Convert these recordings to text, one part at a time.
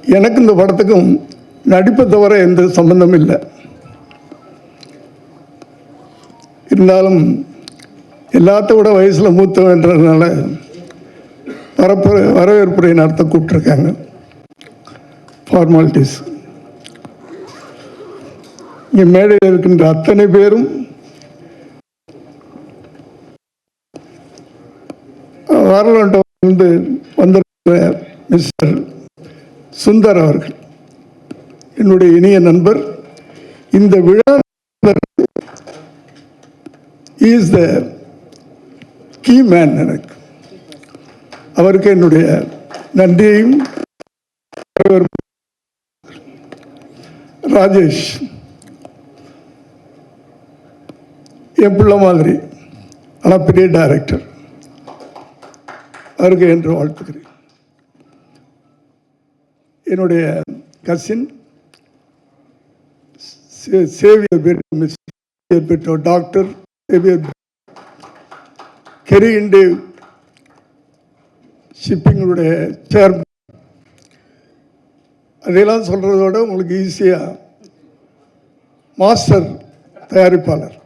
எனக்கு இந்த படத்துக்கும் நடிப்பை தவிர எந்த சம்பந்தமும் இல்லை. இருந்தாலும் எல்லாத்த விட வயசில் மூத்தவன்றதுனால வரவேற்புரை நடத்த கூப்பிட்ருக்காங்க. ஃபார்மாலிட்டிஸ். இங்கே மேடையில் இருக்கின்ற அத்தனை பேரும் வரலாற்று வந்திருக்கிற மிஸ்டர் சுந்தர் அவர்கள் என்னுடைய இனிய நண்பர். இந்த விழா இஸ் த கீ மேன். எனக்கு அவருக்கு என்னுடைய நன்றியையும். ராஜேஷ் என் பிள்ளை மாதிரி, ஆனால் பெரிய டைரக்டர், அவருக்கு என்று வாழ்த்துக்கிறேன். என்னுடைய கசின் சேவியர் பெற்றோர் டாக்டர் சேவியர் கெரி ஷிப்பிங்களுடைய சேர்மன். அதையெல்லாம் சொல்கிறதோட உங்களுக்கு ஈஸியாக மாஸ்டர் தயாரிப்பாளர்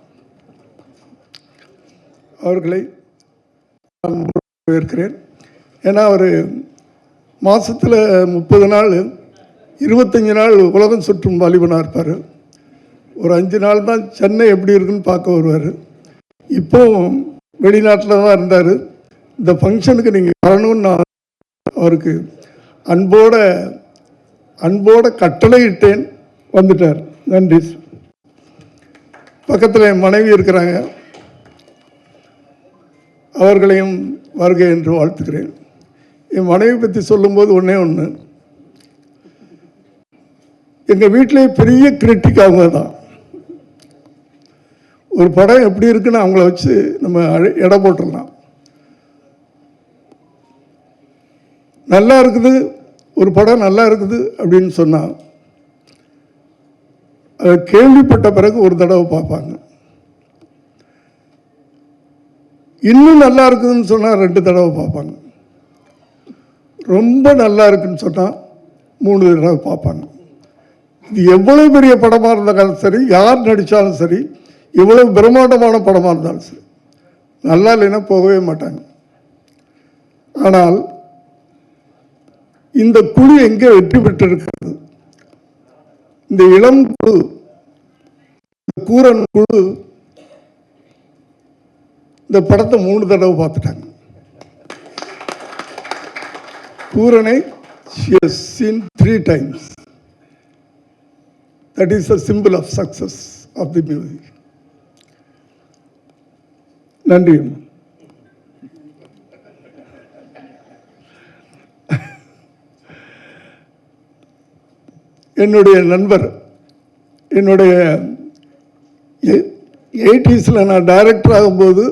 அவர்களை நான் இருக்கிறேன். ஏன்னா அவர் மாதத்தில் 30 நாள் 25 நாள் உலகம் சுற்றும் வாலிபனாக இருப்பார். ஒரு 5 நாள் தான் சென்னை எப்படி இருக்குன்னு பார்க்க வருவார். இப்போ வெளிநாட்டில் தான் இருந்தார். இந்த ஃபங்க்ஷனுக்கு நீங்கள் வரணும்னு நான் அவருக்கு அன்போட கட்டளை இட்டேன். வந்துட்டார். நன்றி. பக்கத்தில் என் மனைவி இருக்கிறாங்க, அவர்களையும் வருகை என்று வாழ்த்துக்கிறேன். என் மனைவி பற்றி சொல்லும்போது ஒன்று, எங்கள் வீட்டிலே பெரிய கிரிட்டிக் அவங்க தான். ஒரு படம் எப்படி இருக்குன்னு அவங்கள வச்சு நம்ம எடை போட்டுடலாம். நல்லா இருக்குது, ஒரு படம் நல்லா இருக்குது அப்படின்னு சொன்னால் அதை கேள்விப்பட்ட பிறகு ஒரு தடவை பார்ப்பாங்க. இன்னும் நல்லா இருக்குதுன்னு சொன்னால் 2 தடவை பார்ப்பாங்க. ரொம்ப நல்லா இருக்குன்னு சொன்னால் 3 தடவை பார்ப்பாங்க. இது எவ்வளோ பெரிய படமாக இருந்தாலும் சரி, யார் நடித்தாலும் சரி, எவ்வளோ பிரம்மாண்டமான படமாக இருந்தாலும் சரி, நல்லா இல்லைன்னா போகவே மாட்டாங்க. ஆனால் இந்த குழு எங்கே வெற்றி பெற்றிருக்கிறது? இந்த இளம் குழு, கூரன் குழு இந்த படத்தை 3 தடவை பார்த்துட்டாங்க. கூரனை she has seen 3 times. That is a symbol of success of the music. நன்றி. என்னுடைய நண்பர், என்னுடைய 80s நான் டைரக்டர் ஆகும்போது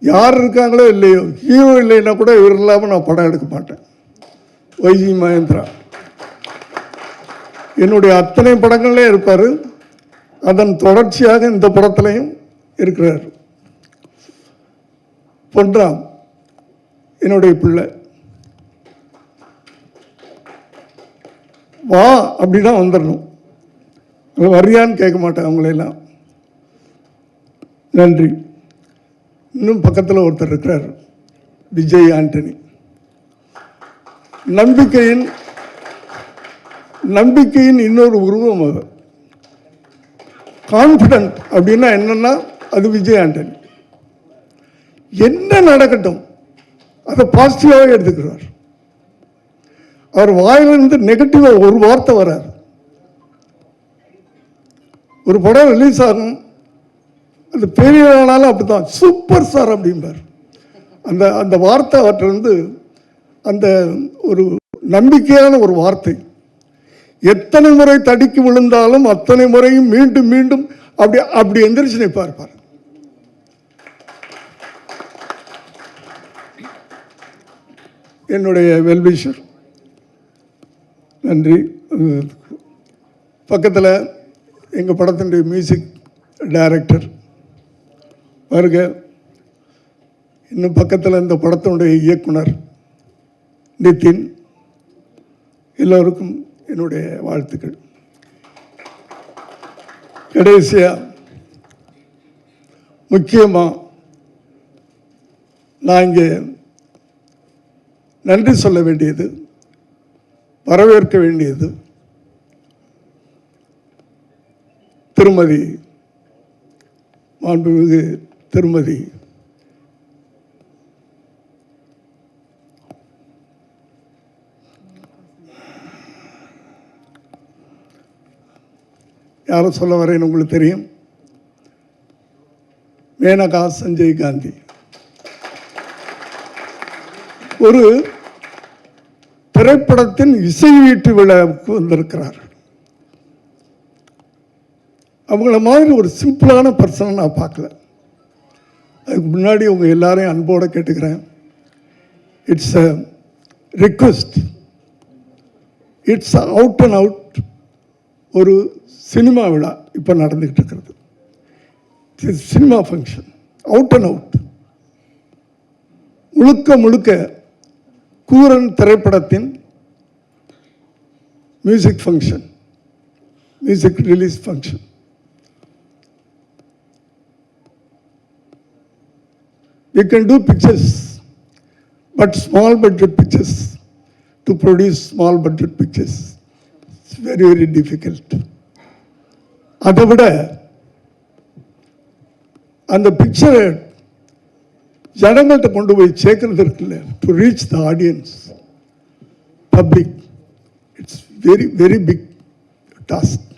யார் இருக்காங்களோ இல்லையோ, ஹீரோ இல்லைன்னா கூட இவர் இல்லாமல் நான் படம் எடுக்க மாட்டேன். வைஜி மகேந்திரா என்னுடைய அத்தனை படங்கள்லேயும் இருப்பார். அதன் தொடர்ச்சியாக இந்த படத்துலையும் இருக்கிறார். பொன்ராம் என்னுடைய பிள்ளை. வா அப்படின்னா வந்துடணும், வரியான்னு கேட்க மாட்டேன் அவங்களெல்லாம். நன்றி. இன்னும் பக்கத்தில் ஒருத்தர் இருக்கிறார், விஜய் ஆண்டனி. நம்பிக்கையின் இன்னொரு உருவம் அது. கான்ஃபிடென்ட் அப்படின்னா என்னன்னா அது விஜய் ஆண்டனி. என்ன நடக்கட்டும் அதை பாசிட்டிவாகவே எடுத்துக்கிறார். அவர் வாயிலிருந்து நெகட்டிவாக ஒரு வார்த்தை வரார். ஒரு படம் ரிலீஸ் ஆகும், அது பெரிய ஆனாலும் அப்படித்தான், சூப்பர் சார் அப்படின்பார். அந்த வார்த்தை அவற்றிலிருந்து அந்த ஒரு நம்பிக்கையான ஒரு வார்த்தை. எத்தனை முறை தடிக்கு விழுந்தாலும் அத்தனை முறையும் மீண்டும் மீண்டும் அப்படி எந்திரிச்சு நிற்பார். என்னுடைய வெல்விஷர். நன்றி. பக்கத்தில் எங்கள் படத்தினுடைய மியூசிக் டைரக்டர் வருக. இன்னும் பக்கத்தில் இந்த படத்தினுடைய இயக்குனர் நிதின், எல்லோருக்கும் என்னுடைய வாழ்த்துக்கள். கடைசியாக முக்கியமாக நான் இங்கே நன்றி சொல்ல வேண்டியது, வரவேற்க வேண்டியது திருமதி மாண்புமிகு திருமதி யாரை சொல்ல வரேன்னு உங்களுக்கு தெரியும், மேனகா சஞ்சய் காந்தி. ஒரு திரைப்படத்தின் இசை வீட்டு விழாவுக்கு வந்திருக்கிறார். அவங்கள மாதிரி ஒரு சிம்பிளான பர்சனை நான் பார்க்கல. அதுக்கு முன்னாடி உங்கள் எல்லாரையும் அன்போடு கேட்டுக்கிறேன். It's a request, it's out and out ஒரு சினிமா விழா இப்போ நடந்துக்கிட்டு இருக்கிறது. Cinema function, out and out, முழுக்க முழுக்க கூரன் திரைப்படத்தின் music function, music release function. We can do pictures, but small budget pictures, to produce small budget pictures, it's very, very difficult. அதை விட அந்த பிக்சரை ஜனங்கள்கிட்ட கொண்டு போய் சேர்க்கறது இருக்குல்ல, to reach the audience, public, it's very very big task.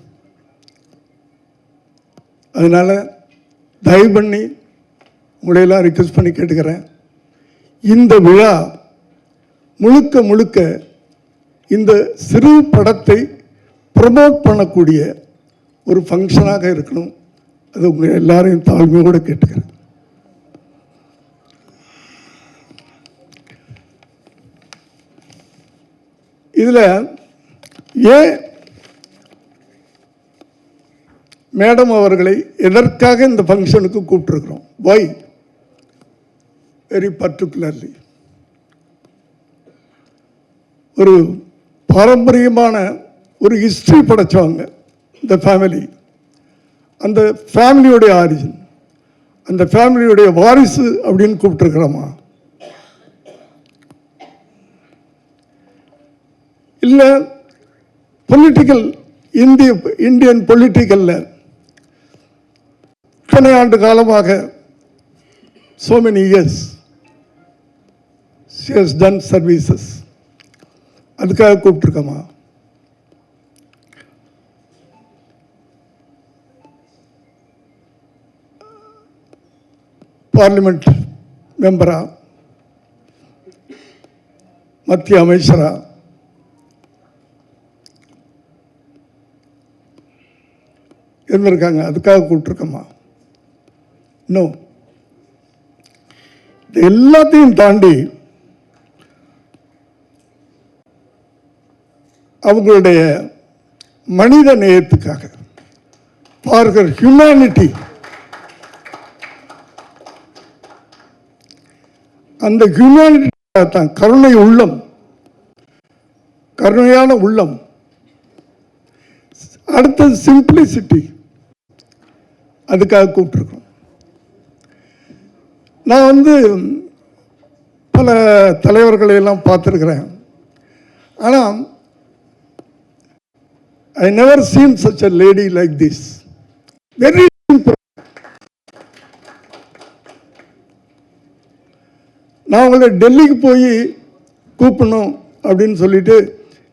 அதனால் தயவு பண்ணி உங்களையெல்லாம் ரிக்வெஸ்ட் பண்ணி கேட்டுக்கிறேன், இந்த விழா முழுக்க முழுக்க இந்த சிறு படத்தை ப்ரமோட் பண்ணக்கூடிய ஒரு ஃபங்க்ஷனாக இருக்கணும். அது உங்கள் எல்லாரையும் தாழ்மையோடு கேட்டுக்கிறேன். இதில் ஏன் மேடம் அவர்களை எதற்காக இந்த ஃபங்க்ஷனுக்கு கூப்பிட்டுருக்குறோம், வை வெரி பர்டிகுலர்லி, ஒரு பாரம்பரியமான ஒரு ஹிஸ்ட்ரி படைச்சவங்க இந்த ஃபேமிலி. அந்த ஃபேமிலியுடைய ஆரிஜின், அந்த ஃபேமிலியுடைய வாரிசு அப்படின்னு கூப்பிட்டுருக்கிறோமா, இல்லை பொலிட்டிக்கல் இந்தியன் பொலிட்டிக்கல்ல இத்தனை ஆண்டு காலமாக so many years she has done services, அதுக்காக கூப்பிட்டுருக்கோமா? பார்லிமெண்ட் மெம்பரா, மத்திய அமைச்சரா, இருந்திருக்காங்க, அதுக்காக கூப்பிட்டுருக்கோமா? இன்னும் எல்லாத்தையும் தாண்டி அவங்களுடைய மனித நேயத்துக்காக, பார்க்கிற ஹியூமனிட்டி, அந்த ஹியூமனிட்டி தான் கருணை உள்ளம், கருணையான உள்ளம். அடுத்தது சிம்பிளிசிட்டி, அதுக்காக கூப்பிட்டுருக்கோம். நான் பல தலைவர்களை எல்லாம் பார்த்துருக்கிறேன், ஆனால் I never seen such a lady like this. Very simple. நான் உங்களை டெல்லிக்கு போய் கூப்பிடணும் அப்படின்னு சொல்லிட்டு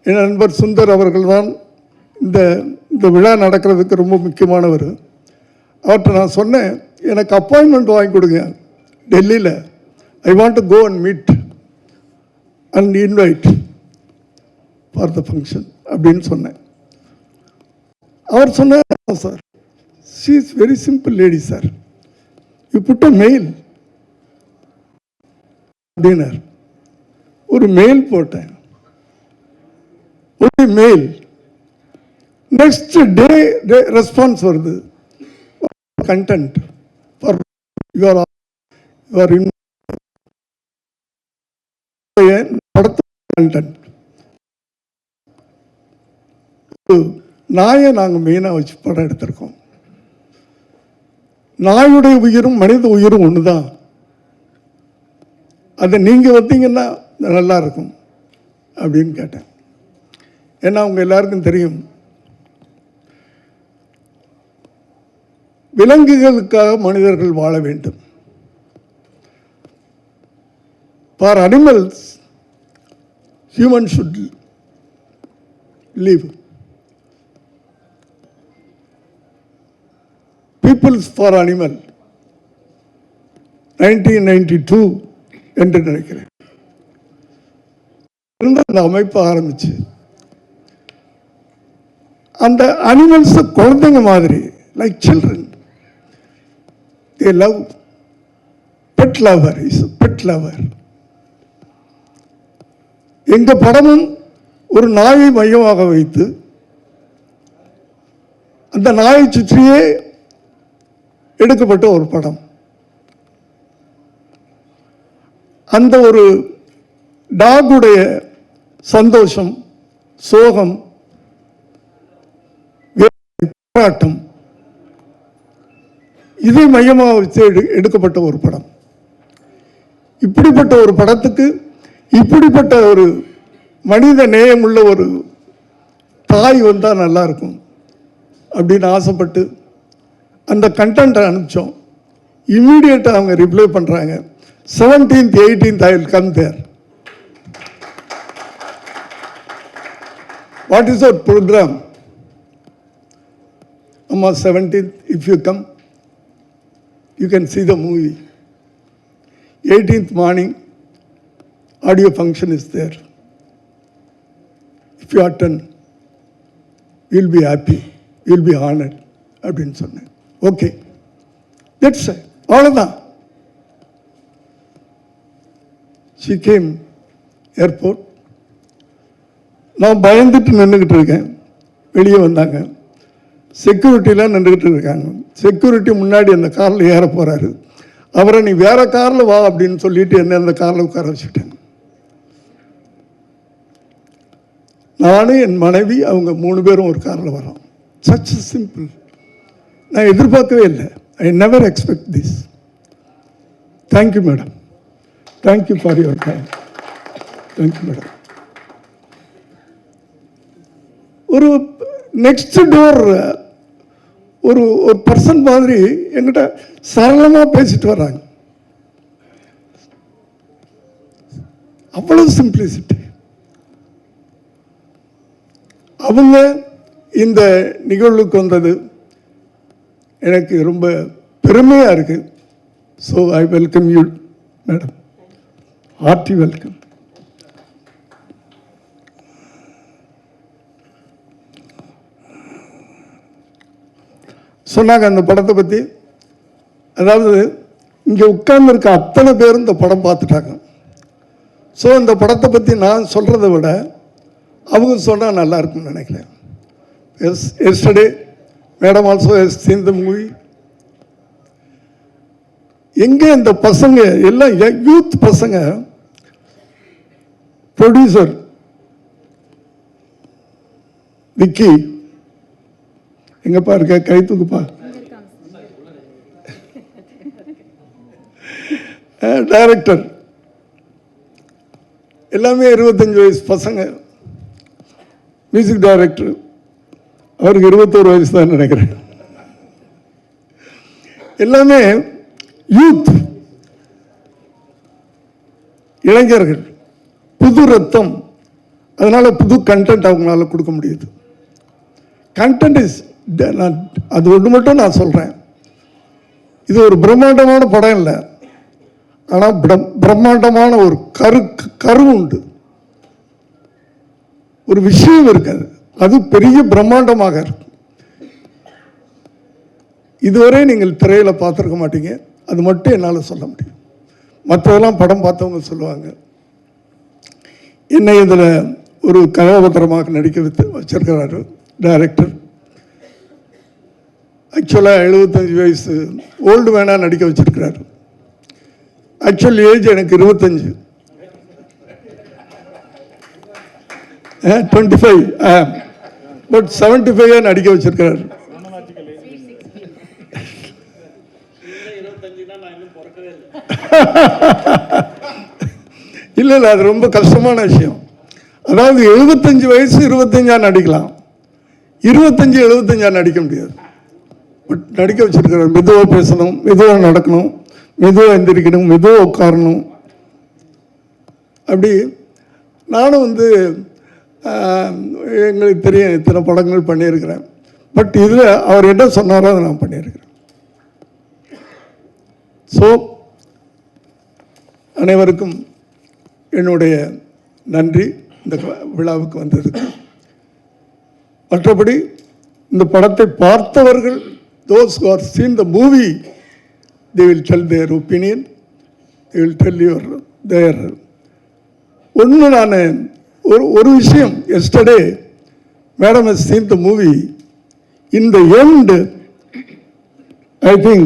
என் நண்பர் சுந்தர் அவர்கள் தான் இந்த விழா நடக்கிறதுக்கு ரொம்ப முக்கியமானவர். அவர்கிட்ட நான் சொன்னேன், எனக்கு அப்பாயின்மெண்ட் வாங்கி கொடுங்க டெல்லியில், I want to go and meet and invite for the function அப்படின்னு சொன்னேன். அவர் சொன்னார், sir she is very simple lady sir, you put a mail அப்படின்னார். ஒரு மெயில் போட்டேன், ஒரு மெயில், நெக்ஸ்ட் டே ரெஸ்பான்ஸ் வருது, கண்டென்ட் ஃபார் யுவர் படத்து கண்டென்ட். நாயை நாங்கள் மெயினாக வச்சு படம் எடுத்திருக்கோம். நாயுடைய உயிரும் மனித உயிரும் ஒன்று தான். அதை நீங்கள் வந்தீங்கன்னா நல்லா இருக்கும் அப்படின்னு கேட்டேன். ஏன்னா அவங்க எல்லாருக்கும் தெரியும், விலங்குகளுக்காக மனிதர்கள் வாழ வேண்டும். For animals human should live. Peoples for Animal 1992 என்று நினைக்கிறேன். அந்த அமைப்பு ஆரம்பிச்சு அந்த அனிமல்ஸ் குழந்தைங்க மாதிரி, like children, they love, pet lover is a pet lover. எங்க படமும் ஒரு நாயை மையமாக வைத்து அந்த நாயை சுற்றியே எடுக்கப்பட்ட ஒரு படம். அந்த ஒரு டாகுடைய சந்தோஷம், சோகம், போராட்டம், இதை மையமாக வச்சு எடுக்கப்பட்ட ஒரு படம். இப்படிப்பட்ட ஒரு படத்துக்கு இப்படிப்பட்ட ஒரு மனித நேயம் உள்ள ஒரு தாய் வந்தால் நல்லா இருக்கும் அப்படின்னு ஆசைப்பட்டு அந்த கண்டென்ட்டை அனுப்பிச்சோம். இம்மீடியட்டாக அவங்க ரிப்ளை பண்ணுறாங்க, 17th 18th I will come there. What is our program? Amma 17th, if you come, you can see the movie. 18th morning, audio function is there. If you attend, you'll be happy, you'll be honored அப்படின்னு சொன்னேன். Okay, that's அவ்வளோதான். she came airport. நான் பயந்துட்டு நின்றுக்கிட்டு இருக்கேன். வெளியே வந்தாங்க, செக்யூரிட்டிலாம் நின்றுக்கிட்டு இருக்காங்க. செக்யூரிட்டி முன்னாடி அந்த காரில் ஏற போகிறாரு. அவரை நீ வேற காரில் வா அப்படின்னு சொல்லிட்டு என்ன அந்த காரில் உட்கார வச்சுட்டேன். நானும் என் மனைவி அவங்க 3 பேரும் ஒரு காரில் வரோம். Such simple. நான் எதிர்பார்க்கவே இல்லை. I never expect this. Thank you madam, thank you for your time. Thank you madam. ஒரு நெக்ஸ்ட் டோர் ஒரு ஒரு பர்சன் மாதிரி என்கிட்ட சரளமாக பேசிட்டு வர்றாங்க. அவ்வளவு சிம்பிளிசிட்டி. அவங்க இந்த நிகழ்வுக்கு வந்தது எனக்கு ரொம்ப பெருமையாக இருக்குது. So I welcome you madam, hearty welcome. சொன்னாங்க அந்த படத்தை பற்றி. அதாவது இங்கே உட்கார்ந்துருக்க அத்தனை பேரும் இந்த படம் பார்த்துட்டாங்க. ஸோ இந்த படத்தை பற்றி நான் சொல்கிறத விட அவங்க சொன்னால் நல்லா இருக்கும்னு நினைக்கிறேன். Yesterday madam also has scene the movie. எங்கே இந்த பசங்க எல்லாம் யூத் பசங்க, ப்ரொடியூசர் விக்கி எங்கப்பா இருக்க, கை தூக்குப்பா. டைரக்டர் எல்லாமே 25 வயசு பசங்க. மியூசிக் டைரக்டர் அவருக்கு 21 வயசு தான் நினைக்கிறேன். எல்லாமே யூத், இளைஞர்கள், புது ரத்தம். அதனால புது கண்டென்ட் அவங்களால கொடுக்க முடியுது. கண்டென்ட் இஸ், அது ஒன்று மட்டும் நான் சொல்கிறேன், இது ஒரு பிரம்மாண்டமான படம் இல்லை, ஆனால் பிரம்மாண்டமான ஒரு கரு உண்டு, ஒரு விஷயம் இருக்காது, அது பெரிய பிரம்மாண்டமாக இருக்கும். இதுவரை நீங்கள் திரையில் பார்த்துருக்க மாட்டீங்க, அது மட்டும் என்னால் சொல்ல முடியும். மற்றதெல்லாம் படம் பார்த்தவங்க சொல்லுவாங்க. என்னை இதில் ஒரு கதாபாத்திரமாக நடிக்க வச்சிருக்கிறாரு டைரக்டர். ஆக்சுவலாக 75 வயசு ஓல்டு மேனாக நடிக்க வச்சிருக்கிறாரு. ஆக்சுவல் ஏஜ் எனக்கு 25, 25. பட் 75 நடிக்க வச்சிருக்கிறார். இல்லை இல்லை, அது ரொம்ப கஷ்டமான விஷயம். அதாவது 75 வயசு 25 நடிக்கலாம், 25 75 நடிக்க முடியாது. பட் நடிக்க வச்சிருக்கிறார். மெதுவாக பேசணும், மெதுவாக நடக்கணும், மெதுவாக எந்திரிக்கணும், மெதுவாக உட்காரணும். அப்படி நானும் எங்களுக்கு தெரியும் இத்தனை படங்கள் பண்ணியிருக்கிறேன். பட் இதில் அவர் என்ன சொன்னாரோ அதை நான் பண்ணியிருக்கிறேன். ஸோ அனைவருக்கும் என்னுடைய நன்றி இந்த விழாவுக்கு வந்ததுக்கு. மற்றபடி இந்த படத்தை பார்த்தவர்கள், those who are seen the movie, they will tell their opinion, they will tell their ஒன்று. நான் ஒரு விஷயம், yesterday madam has seen the movie. In the end I think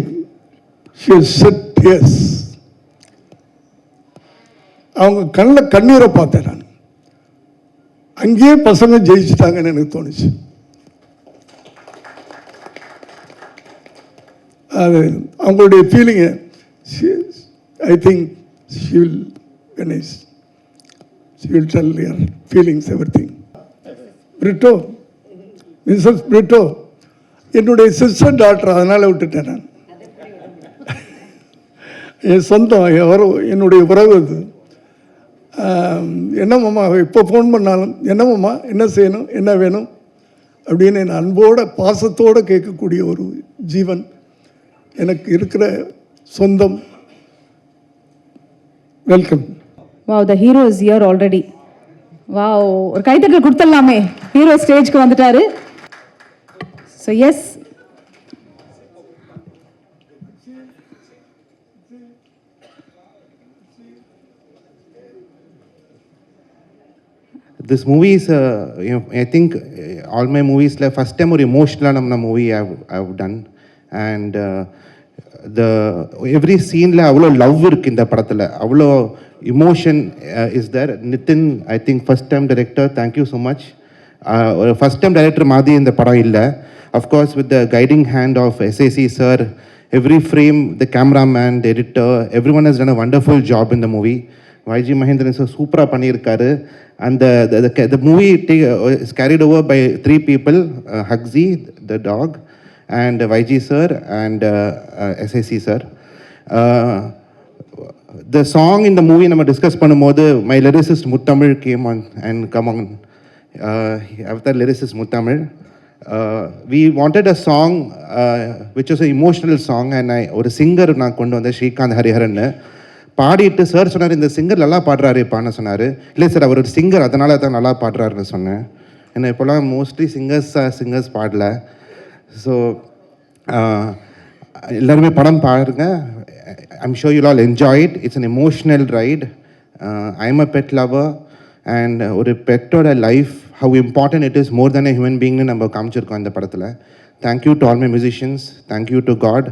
she said yes. அவங்க கண்ணில் கண்ணீரை பார்த்தேன் நான். அங்கேயே பசங்க ஜெயிச்சுட்டாங்கன்னு எனக்கு தோணுச்சு. அது அவங்களுடைய feeling. I think she will tell your feelings, everything. Britto, Mrs Britto என்னுடைய சிஸ்டர் டாக்டர், அதனால் விட்டுட்டேன் நான். என் சொந்தம், யாரோ என்னுடைய உறவு. அது என்னம்மா இப்போ ஃபோன் பண்ணாலும் என்னம்மா என்ன செய்யணும், என்ன வேணும் அப்படின்னு என் அன்போட பாசத்தோடு கேட்கக்கூடிய ஒரு ஜீவன் எனக்கு இருக்கிற சொந்தம். Welcome. Wow, the hero is here already. Wow, ஒரு கைத்தட்டல் கொடுத்துடலாமே. ஹீரோ ஸ்டேஜ்க்கு வந்துட்டாரு. So yes. This movie is, I think all my movies, like first time or emotional movie I've done, and every scene la avlo love irukku inda padathila, avlo emotion is there. Nitin, I think first time director, thank you so much. First time director maadi inda padam illa, of course with the guiding hand of SAC sir. Every frame, the cameraman, the editor, everyone has done a wonderful job in the movie. YG Mahendran sir super பண்ணியிருக்காரு. And the movie is carried over by 3 people, Hugzy, the dog, and YG sir and SAC sir. The song in the movie நம்ம discuss பண்ணும்போது my lyricist Muthamil came on and come on. After lyricist Muthamil, we wanted a song which was an emotional song, and ஒரு singer நான் கொண்டு வந்தேன், ஸ்ரீகாந்த் ஹரிஹரன். பாடிட்டு sir சொன்னார், இந்த singer நல்லா பாடுறாருப்பான்னு சொன்னார். இல்லை சார், அவர் ஒரு சிங்கர், அதனால தான் நல்லா பாடுறாருன்னு சொன்னேன். ஏன்னா இப்போலாம் மோஸ்ட்லி சிங்கர்ஸ் பாடல. ஸோ எல்லாருமே படம் பாருங்க. I'm sure you all enjoy it. It's an emotional ride. I am a pet lover, and ஒரு பெட்டோட life how important it is more than a human பீங்னு நம்ம காமிச்சிருக்கோம் இந்த படத்தில். Thank you to all my musicians, thank you to God,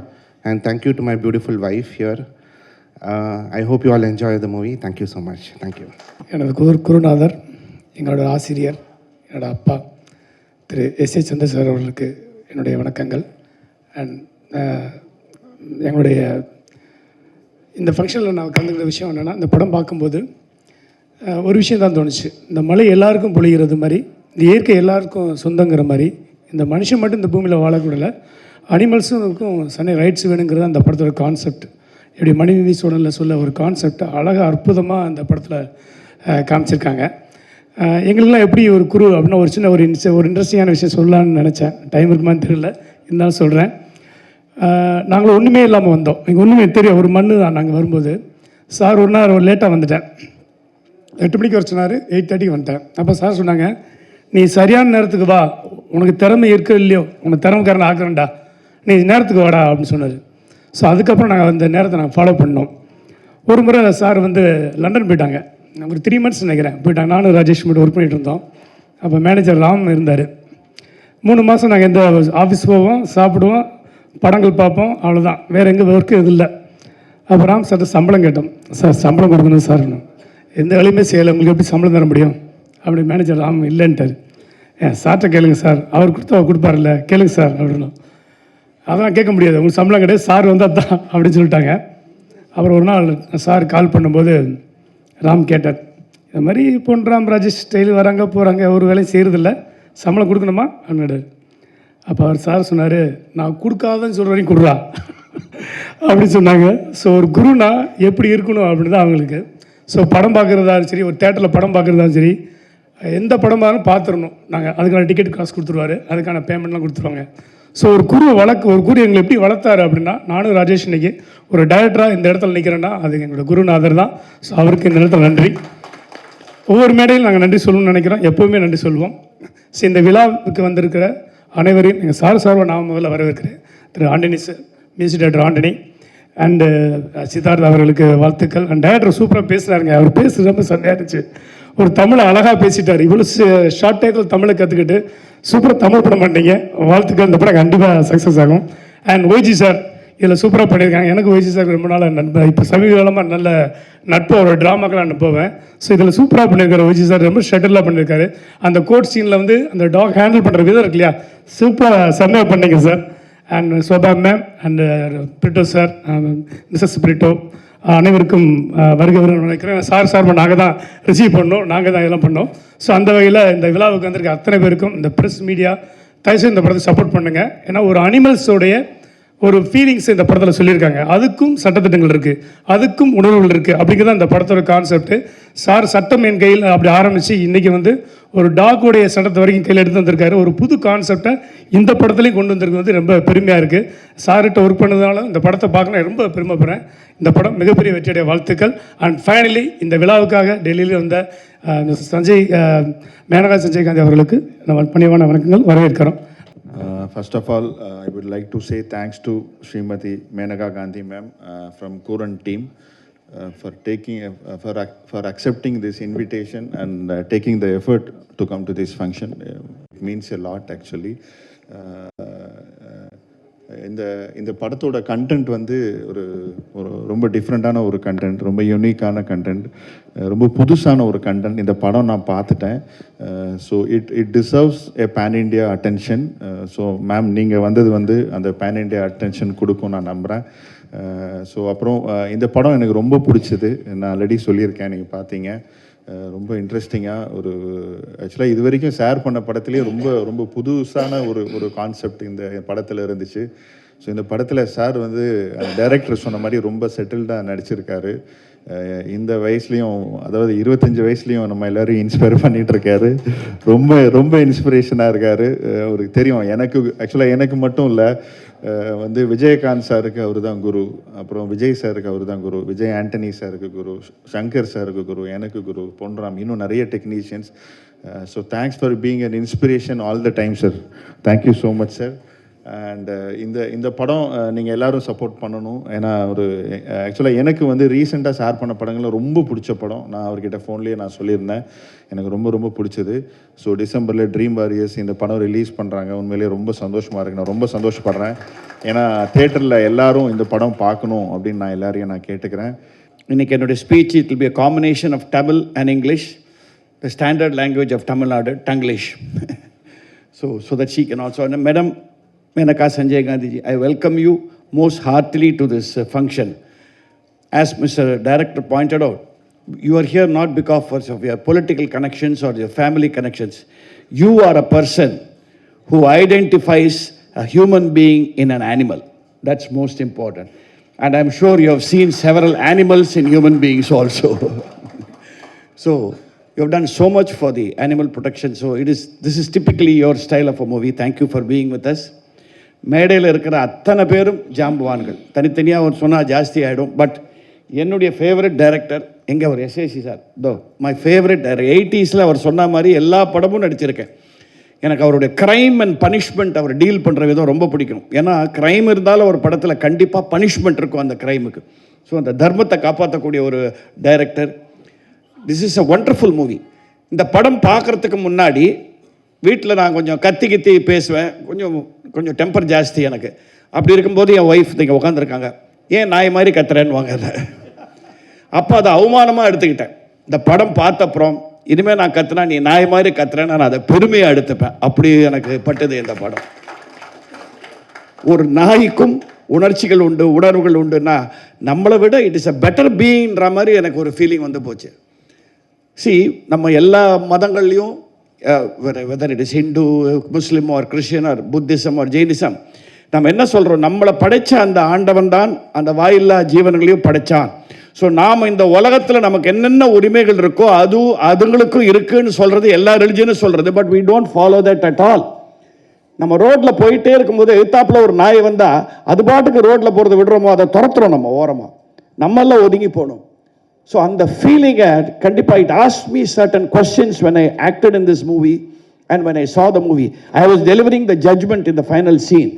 and thank you to my beautiful wife here. I hope you all enjoy the movie. Thank you so much. Thank you. எனது குருநாதர், எங்களோட ஆசிரியர், என்னோட அப்பா திரு S.A. சந்திரசேகர் அவர்களுக்கு என்னுடைய வணக்கங்கள். அண்ட் எங்களுடைய இந்த ஃபங்க்ஷனில் நான் கலந்துக்கிற விஷயம் என்னென்னா, இந்த படம் பார்க்கும்போது ஒரு விஷயம் தான் தோணுச்சு. இந்த மழை எல்லாருக்கும் பொழிகிறது மாதிரி, இந்த இயற்கை எல்லாருக்கும் சொந்தங்கிற மாதிரி, இந்த மனுஷன் மட்டும் இந்த பூமியில் வாழக்கூடல, அனிமல்ஸுக்கும் சனி ரைட்ஸ் வேணுங்கிறது அந்த படத்தோட கான்செப்ட். இப்படி மனிதநீதி சூழலில் சொல்ல ஒரு கான்செப்ட் அழகாக அற்புதமாக அந்த படத்தில் காமிச்சிருக்காங்க. எங்களுக்கெல்லாம் எப்படி ஒரு குரு அப்படின்னா ஒரு சின்ன ஒரு இன்ட்ரெஸ்டிங்கான விஷயம் சொல்லலான்னு நினச்சேன். டைம் இருக்குமான்னு தெரியல, இருந்தாலும் சொல்கிறேன். நாங்கள் ஒன்றுமே இல்லாமல் வந்தோம். எங்கள் ஒன்றுமே தெரியும், ஒரு மண்ணு தான். நாங்கள் வரும்போது சார் ஒரு நாள் லேட்டாக வந்துட்டேன். 8 மணிக்கு வர சொன்னார், 8:30 வந்துட்டேன். அப்போ சார் சொன்னாங்க, நீ சரியான நேரத்துக்கு வா, உனக்கு திறமை இருக்கோ இல்லையோ, உனக்கு திறமைக்காரன் ஆக்குறேன்டா, நீ நேரத்துக்கு வாடா அப்படின்னு சொன்னார். ஸோ அதுக்கப்புறம் நாங்கள் அந்த நேரத்தை நாங்கள் ஃபாலோ பண்ணோம். ஒரு முறை சார் லண்டன் போயிட்டாங்க. ஒரு 3 months நினைக்கிறேன் போயிட்டாங்க. நானும் ராஜேஷ் மட்டும் ஒர்க் பண்ணிகிட்டு இருந்தோம். அப்போ மேனேஜர் ராம் இருந்தார். 3 மாதம் நாங்கள் எந்த ஆஃபீஸ் போவோம், சாப்பிடுவோம், படங்கள் பார்ப்போம், அவ்வளோதான். வேறு எங்கே ஒர்க்கு இது இல்லை. அப்போ ராம் சார் சம்பளம் கேட்டோம். சார் சம்பளம் கொடுக்கணும் சார், எந்த வேலையுமே செய்யலை, உங்களுக்கு எப்படி சம்பளம் தர முடியும் அப்படி. மேனேஜர் ராம் இல்லைன்ட்டார். சார்கிட்ட கேளுங்க சார், அவர் கொடுப்பார்ல கேளுங்க சார் அப்படின்னா. அதெல்லாம் கேட்க முடியாது, உங்களுக்கு சம்பளம் கிடையாது, சார் வந்தால் தான் அப்படின்னு சொல்லிட்டாங்க. அப்புறம் ஒரு நாள் சார் கால் பண்ணும்போது ராம் கேட்டார், இந்த மாதிரி பொன் ராம் ராஜேஷ் ஸ்டைல் வராங்க போகிறாங்க, ஒரு வேலையும் செய்கிறதில்ல, சம்பளம் கொடுக்கணுமா அப்படின்னாரு. அப்போ அவர் சார் சொன்னார், நான் கொடுக்காதன்னு சொல்கிற வரைக்கும் கொடுறா அப்படின்னு சொன்னாங்க. ஸோ ஒரு குருனா எப்படி இருக்கணும் அப்படின்னு தான் அவங்களுக்கு. ஸோ படம் பார்க்குறதாலும் சரி, ஒரு தேட்டரில் படம் பார்க்குறதாலும் சரி, எந்த படமாலும் பார்த்துடணும். நாங்கள் அதுக்கான டிக்கெட் காசு கொடுத்துருவாரு, அதுக்கான பேமெண்ட்லாம் கொடுத்துருவாங்க. ஸோ ஒரு குரு எங்களை எப்படி வளர்த்தாரு அப்படின்னா, நானும் ராஜேஷ் இன்னைக்கு ஒரு டைரக்டராக இந்த இடத்துல நிற்கிறேன்னா அது எங்களோட குருநாதர் தான். ஸோ அவருக்கு இந்த இடத்துல நன்றி. ஒவ்வொரு மேடையில் நாங்கள் நன்றி சொல்லணும்னு நினைக்கிறோம், எப்போவுமே நன்றி சொல்லுவோம். ஸோ இந்த விழாவுக்கு வந்திருக்கிற அனைவரையும் எங்கள் சார்பாக நான் முதல்ல வரவேற்கிறேன். திரு Antony sir, music director Antony and Siddharth அவர்களுக்கு வாழ்த்துக்கள். அண்ட் டைரக்டர் சூப்பராக பேசுகிறாருங்க, அவர் பேசுகிறது ரொம்ப செம்மையாக இருந்துச்சு. ஒரு தமிழை அழகாக பேசிட்டார், இவ்வளோ ஷார்ட் டைத்தில் தமிழை கற்றுக்கிட்டு சூப்பராக தமிழ் படம் பண்ணிட்டீங்க, வாழ்த்துக்கள். இந்த படம் கண்டிப்பாக சக்ஸஸ் ஆகும். அண்ட் ஒய்ஜி சார் இதில் சூப்பராக பண்ணியிருக்காங்க. எனக்கு ஒய்ஜி சார் ரொம்ப நாள் நண்பர், இப்போ சமீப காலமாக நல்ல நட்பு, அவரோட ட்ராமாக்கெல்லாம் அனுப்புவேன். ஸோ இதில் சூப்பராக பண்ணியிருக்காரு ஒய்ஜி சார், ரொம்ப ஷட்டிலாக பண்ணியிருக்காரு. அந்த கோட் சீனில் வந்து அந்த டாக் ஹேண்டில் பண்ணுற விதம் இருக்கு இல்லையா, சூப்பராக செம்மையாக பண்ணீங்க சார். And Shobha ma'am and Britto sir, Mrs Britto அனைவருக்கும் வருகை நினைக்கிறேன். சார் நாங்கள் தான் ரிசீவ் பண்ணோம், நாங்கள் தான் இதெல்லாம் பண்ணோம். ஸோ அந்த வகையில் இந்த விழாவுக்கு வந்திருக்க அத்தனை பேருக்கும் இந்த ப்ரெஸ் மீடியா தயவுசெய்து இந்த படத்தை சப்போர்ட் பண்ணுங்கள். ஏன்னா ஒரு அனிமல்ஸோடைய ஒரு ஃபீலிங்ஸ் இந்த படத்தில் சொல்லியிருக்காங்க, அதுக்கும் சட்டத்திட்டங்கள் இருக்குது, அதுக்கும் உணர்வுகள் இருக்குது. அப்படிங்கிறது இந்த படத்தோட கான்செப்ட். சார் சட்டம் என் கையில் அப்படி ஆரம்பித்து இன்றைக்கி வந்து ஒரு டாக்குடைய சட்டத்தை வரைக்கும் கையில் எடுத்து வந்திருக்காரு. ஒரு புது கான்செப்டை இந்த படத்துலையும் கொண்டு வந்திருக்கு வந்து ரொம்ப பெருமையாக இருக்குது. சார்கிட்ட ஒர்க் பண்ணதுனால இந்த படத்தை பார்க்கலாம் ரொம்ப பெருமைப்படுறேன். இந்த படம் மிகப்பெரிய வெற்றியுடைய வாழ்த்துக்கள். அண்ட் ஃபைனலி இந்த விழாவுக்காக டெல்லியில் வந்த சஞ்சய் மேனகா சஞ்சய்காந்தி அவர்களுக்கு நம்ம பணிவான வணக்கங்கள், வரவேற்கிறோம். First of all, I would like to say thanks to Srimati Menaka Gandhi ma'am from Kuran team for for accepting this invitation and taking the effort to come to this function. It means a lot actually. இந்த படத்தோட content வந்து ஒரு ரொம்ப டிஃப்ரெண்ட்டான ஒரு content, ரொம்ப யூனிக்கான content, ரொம்ப புதுசான ஒரு கண்டென்ட். இந்த படம் நான் பார்த்துட்டேன். So it deserves a pan India attention. So ma'am நீங்கள் வந்தது வந்து அந்த பேன் இண்டியா அட்டென்ஷன் கொடுக்கும் நான் நம்புகிறேன். ஸோ அப்புறம் இந்த படம் எனக்கு ரொம்ப பிடிச்சது, நான் ஆல்ரெடி சொல்லியிருக்கேன், நீங்கள் பார்த்தீங்க. ரொம்ப இன்ட்ரெஸ்டிங்காக ஒரு ஆக்சுவலாக இது வரைக்கும் ஷேர் பண்ண படத்துலேயே ரொம்ப புதுசான ஒரு கான்செப்ட் இந்த படத்தில் இருந்துச்சு. ஸோ இந்த படத்தில் சார் வந்து டைரக்டர் சொன்ன மாதிரி ரொம்ப செட்டில்டாக நடிச்சிருக்காரு. இந்த வயசுலேயும், அதாவது 25 வயசுலேயும் நம்ம எல்லோரும் இன்ஸ்பயர் பண்ணிகிட்ருக்காரு. ரொம்ப இன்ஸ்பிரேஷனாக இருக்கார். அவருக்கு தெரியும், ஆக்சுவலாக எனக்கு மட்டும் இல்லை, வந்து விஜயகாந்த் சாருக்கு அவர் தான் குரு, அப்புறம் விஜய் சாருக்கு அவர் தான் குரு, விஜய் ஆண்டனி சாருக்கு குரு, சங்கர் சாருக்கு குரு, எனக்கு குரு, பொன்ராம், இன்னும் நிறைய technicians. So thanks for being an inspiration all the time sir. Thank you so much sir. And இந்த படம் நீங்கள் எல்லோரும் சப்போர்ட் பண்ணணும். ஏன்னா ஆக்சுவலாக எனக்கு வந்து ரீசெண்டாக ஷேர் பண்ண படங்களில் ரொம்ப பிடிச்ச படம், நான் அவர்கிட்ட ஃபோன்லேயே நான் சொல்லியிருந்தேன், எனக்கு ரொம்ப பிடிச்சது. ஸோ டிசம்பரில் ட்ரீம் வாரியர்ஸ் இந்த படம் ரிலீஸ் பண்ணுறாங்க. உண்மையிலேயே ரொம்ப சந்தோஷமாக இருக்குது, நான் ரொம்ப சந்தோஷப்படுறேன். ஏன்னா தேட்டரில் எல்லாரும் இந்த படம் பார்க்கணும் அப்படின்னு நான் எல்லாரையும் நான் கேட்டுக்கிறேன். இன்னைக்கு என்னுடைய speech it will be a combination of Tamil and English, the standard language of Tamil Nadu, Tanglish. so that she can also, Madam Menaka Sanjay Gandhi ji, I welcome you most heartily to this function. As Mr. Director pointed out, you are here not because of your political connections or your family connections. You are a person who identifies a human being in an animal. That's most important. And I'm sure you have seen several animals in human beings also. So you have done so much for the animal protection. So this is typically your style of a movie. Thank you for being with us. மேடையில் இருக்கிற அத்தனை பேரும் ஜாம்பவான்கள், தனித்தனியாக ஒரு சொன்னால் ஜாஸ்தி ஆகிடும். But என்னுடைய ஃபேவரட் டைரக்டர் எங்கே அவர் எஸ்ஏசி sir, my favourite director. 80s அவர் சொன்ன மாதிரி எல்லா படமும் நடிச்சிருக்கேன். எனக்கு அவருடைய க்ரைம் அண்ட் பனிஷ்மெண்ட் அவர் டீல் பண்ணுற விதம் ரொம்ப பிடிக்கும். ஏன்னா க்ரைம் இருந்தாலும் ஒரு படத்தில் கண்டிப்பாக பனிஷ்மெண்ட் இருக்கும் அந்த க்ரைமுக்கு. ஸோ அந்த தர்மத்தை காப்பாற்றக்கூடிய ஒரு director. This is a wonderful movie. இந்த படம் பார்க்குறதுக்கு முன்னாடி வீட்டில் நான் கொஞ்சம் கத்தி பேசுவேன், கொஞ்சம் டெம்பர் ஜாஸ்தி எனக்கு. அப்படி இருக்கும்போது என் ஒய்ஃப் இங்கே உட்காந்துருக்காங்க, ஏன் நாய் மாதிரி கத்துறேன்னு வாங்க. அப்போ அதை அவமானமாக எடுத்துக்கிட்டேன். இந்த படம் பார்த்தப்புறம் இனிமேல் நான் கத்துனா நீ நாய் மாதிரி கத்துறேன், நான் அதை பெருமையாக எடுத்துப்பேன். அப்படி எனக்கு பட்டது இந்த படம். ஒரு நாய்க்கும் உணர்ச்சிகள் உண்டு, உணர்வுகள் உண்டுன்னா நம்மளை விட இட் இஸ் அ பெட்டர் பீயிங்ன்ற மாதிரி எனக்கு ஒரு ஃபீலிங் வந்து போச்சு. நம்ம எல்லா மதங்கள்லையும் whether it is Hindu, Muslim or Christian or Buddhism or Jainism, நம்ம என்ன சொல்கிறோம், நம்மளை படைத்த அந்த ஆண்டவன் தான் அந்த வாயில்லா ஜீவன்களையும் படைத்தான். ஸோ நாம் இந்த உலகத்தில் நமக்கு என்னென்ன உரிமைகள் இருக்கோ அதுங்களுக்கும் இருக்குன்னு சொல்கிறது எல்லா ரிலிஜனும் சொல்கிறது. But we don't follow that at all. நம்ம ரோட்டில் போயிட்டே இருக்கும்போது எதிர்த்தாப்பில் ஒரு நாய் வந்தால் அது பாட்டுக்கு ரோட்டில் போகிறத விடுறோமோ அதை துரத்துறோம் நம்ம ஓரமாக, நம்மெல்லாம் ஒதுங்கி போகணும். ஸோ அந்த ஃபீலிங்கை கண்டிப்பாக it ask me certain questions when I acted in this movie and when I saw the movie. I was delivering the judgment in the final scene,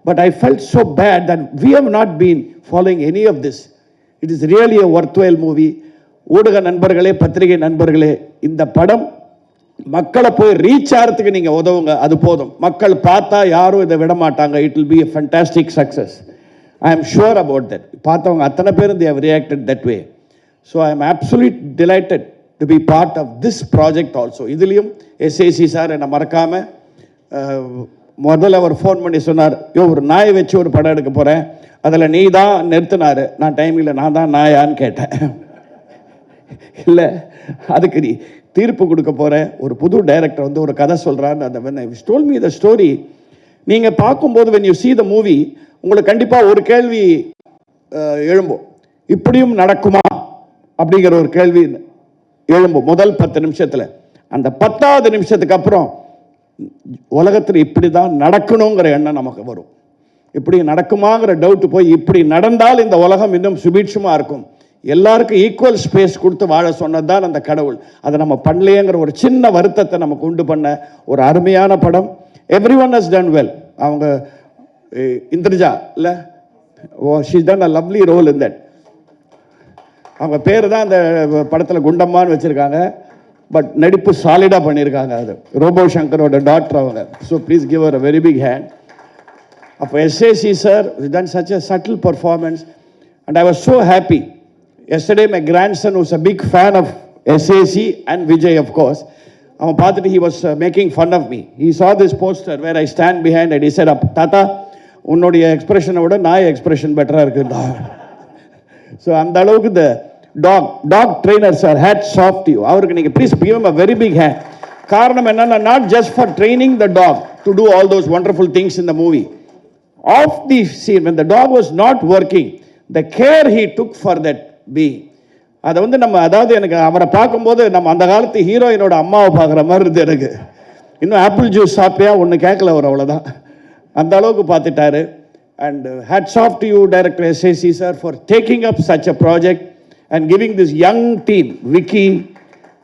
but I felt so bad that we have not been following any of this. It is really a worthwhile movie. ஊடக நண்பர்களே, பத்திரிகை நண்பர்களே, இந்த படம் மக்களை போய் reach ஆகிறதுக்கு நீங்கள் உதவுங்க, அது போதும். மக்கள் பார்த்தா யாரும் இதை விட மாட்டாங்க. It will be a fantastic success. I am sure about that. பார்த்தவங்க அத்தனை பேரும் they have reacted that way. So I am absolutely delighted to be part of this project also. இதுலேயும் SAC சார் என்னை மறக்காமல் முதல்ல அவர் ஃபோன் பண்ணி சொன்னார், ஒரு நாயை வச்சு ஒரு படம் எடுக்க போகிறேன், அதில் நீ தான் நிறுத்தினார். நான் டைம் இல்லை, நான் தான் நாயான்னு கேட்டேன். இல்லை, அதுக்கு நீ தீர்ப்பு கொடுக்க போகிற ஒரு புது டைரக்டர் வந்து ஒரு கதை சொல்கிறான்னு அந்த when he told me the story, நீங்கள் பார்க்கும்போது when you see the movie உங்களுக்கு கண்டிப்பாக ஒரு கேள்வி எழும்பும், இப்படியும் நடக்குமா அப்படிங்கிற ஒரு கேள்வி எழும்பும் முதல் 10 நிமிஷத்தில். அந்த 10வது நிமிஷத்துக்கு அப்புறம் உலகத்தில் இப்படி தான் நடக்கணுங்கிற எண்ணம் நமக்கு வரும். இப்படி நடக்குமாங்கிற டவுட்டு போய் இப்படி நடந்தால் இந்த உலகம் இன்னும் சுபீட்சமாக இருக்கும், எல்லாருக்கும் ஈக்குவல் ஸ்பேஸ் கொடுத்து வாழ சொன்னது தான் அந்த கடவுள். அதை நம்ம பண்ணலையேங்கிற ஒரு சின்ன வருத்தத்தை நமக்கு உண்டு பண்ண ஒரு அருமையான படம். Everyone has done well. அவங்க இந்திரஜா இல்லை, she's done a lovely role in that. அவங்க பேர் தான் அந்த படத்தில் குண்டம்மான்னு வச்சுருக்காங்க, பட் நடிப்பு சாலிடாக பண்ணியிருக்காங்க. அது ரோபோ சங்கரோட டாக்டர் அவங்க. So please give her a very big hand. அப்போ SAC sir done such a subtle performance and I was so happy. Yesterday, my grandson was a big fan of SAC and Vijay, of course. அவன் பார்த்துட்டு he was making fun of me. He saw this poster where I stand behind and he said, தாத்தா உன்னுடைய எக்ஸ்பிரஷனை விட நாய் expression பெட்டராக இருக்குதா. So அந்த அளவுக்கு இந்த dog trainer sir, hats off to you. அவருக்கு நீங்கள் please give him a very big hand. காரணம் என்னன்னா, not just for training the dog to do all those wonderful things in the movie. Of the scene when the dog was not working, the care he took for that being, அதை வந்து நம்ம, அதாவது எனக்கு அவரை பார்க்கும்போது நம்ம அந்த காலத்து ஹீரோயினோட அம்மாவை பார்க்குற மாதிரி இருந்தது எனக்கு. இன்னும் ஆப்பிள் ஜூஸ் சாப்பிட்டியா ஒன்று கேட்கல அவர், அவ்வளோதான். அந்த அளவுக்கு பார்த்துட்டாரு. And hats off to you director SAC sir for taking up such a project and giving this young team. Vicky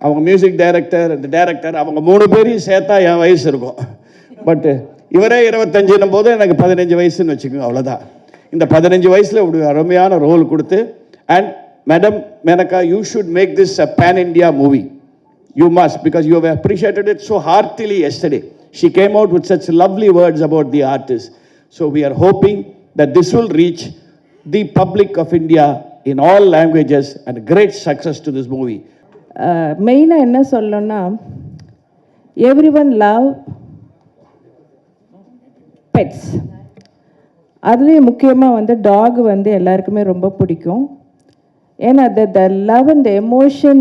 அவங்க மியூசிக் டைரக்டர், அந்த டைரக்டர், அவங்க 3 பேரையும் சேர்த்தா என் வயசு இருக்கும். பட் இவரே 25 போது எனக்கு 15 வயசுன்னு வச்சுக்கோங்க, அவ்வளோதான். இந்த 15 வயசில் இப்படி அருமையான ரோல் கொடுத்து, and Madam Menaka, you should make this a pan-India movie. You must, because you have appreciated it so heartily yesterday. She came out with such lovely words about the artist. So we are hoping that this will reach the public of India in all languages and a great success to this movie. மெயினாக என்ன சொல்லணும்னா, every one love pets. அதுலேயும் முக்கியமாக வந்து talk வந்து எல்லாருக்குமே ரொம்ப பிடிக்கும். ஏன்னா the love and the emotion